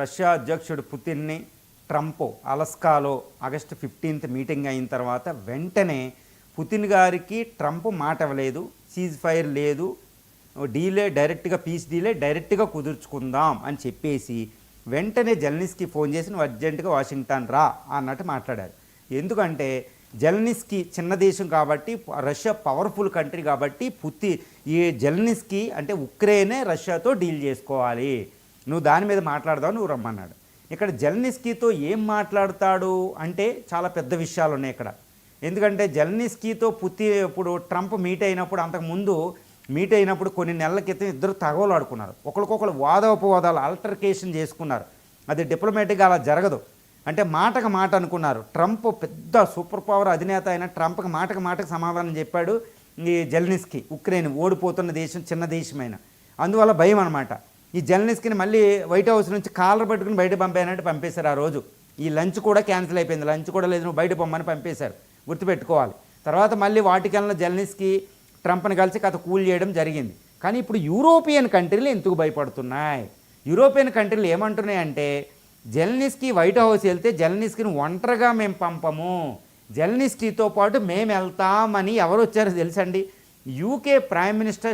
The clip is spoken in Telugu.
రష్యా అధ్యక్షుడు పుతిన్ని ట్రంప్ అలస్కాలో ఆగస్టు 15th మీటింగ్ అయిన తర్వాత వెంటనే పుతిన్ గారికి ట్రంప్ మాట ఇవ్వలేదు, సీజ్ ఫైర్ లేదు, డీలే డైరెక్ట్గా పీస్ డీలే డైరెక్ట్గా కుదుర్చుకుందాం అని చెప్పేసి వెంటనే జెలెన్స్కీ ఫోన్ చేసి నువ్వు అర్జెంటుగా వాషింగ్టన్ రా అన్నట్టు మాట్లాడారు. ఎందుకంటే జెలెన్స్కీ చిన్న దేశం కాబట్టి, రష్యా పవర్ఫుల్ కంట్రీ కాబట్టి ఈ జెలెన్స్కీ అంటే ఉక్రెయినే రష్యాతో డీల్ చేసుకోవాలి, నువ్వు దాని మీద మాట్లాడదావు, నువ్వు రమ్మన్నాడు. ఇక్కడ జెలెన్స్కీతో ఏం మాట్లాడతాడు అంటే చాలా పెద్ద విషయాలు ఉన్నాయి ఇక్కడ. ఎందుకంటే జెలెన్స్కీతో ఇప్పుడు ట్రంప్ మీట్ అయినప్పుడు కొన్ని నెలల క్రితం ఇద్దరు తగవలాడుకున్నారు, ఒకరికొకరు వాదోపవాదాలు ఆల్టర్కేషన్ చేసుకున్నారు. అది డిప్లొమాటిక్గా అలా జరగదు, అంటే మాటకు మాట అనుకున్నారు. ట్రంప్ పెద్ద సూపర్ పవర్ అధినేత అయిన ట్రంప్కి మాటకు సమాధానం చెప్పాడు ఈ జెలెన్స్కీ. ఉక్రెయిన్ ఓడిపోతున్న దేశం, చిన్న దేశమైన, అందువల్ల భయం అనమాట. ఈ జెలెన్స్కీని మళ్ళీ వైట్ హౌస్ నుంచి కాలర్ పట్టుకుని బయట పంపేయనట్టు పంపేశారు. ఆ రోజు ఈ లంచ్ కూడా క్యాన్సిల్ అయిపోయింది, లంచ్ కూడా లేదు, నువ్వు బయట పొమ్మని పంపేశారు, గుర్తుపెట్టుకోవాలి. తర్వాత మళ్ళీ వాటికన్లో జెలెన్స్కీ ట్రంప్ని కలిసి కథ కూల్ చేయడం జరిగింది. కానీ ఇప్పుడు యూరోపియన్ కంట్రీలు ఎందుకు భయపడుతున్నాయి? యూరోపియన్ కంట్రీలు ఏమంటున్నాయంటే జెలెన్స్కీ వైట్ హౌస్ వెళ్తే జెలెన్స్కీని ఒంటరిగా మేము పంపము, జెలెన్స్కీతో పాటు మేము వెళ్తామని ఎవరు వచ్చారో తెలుసండి? UK prime minister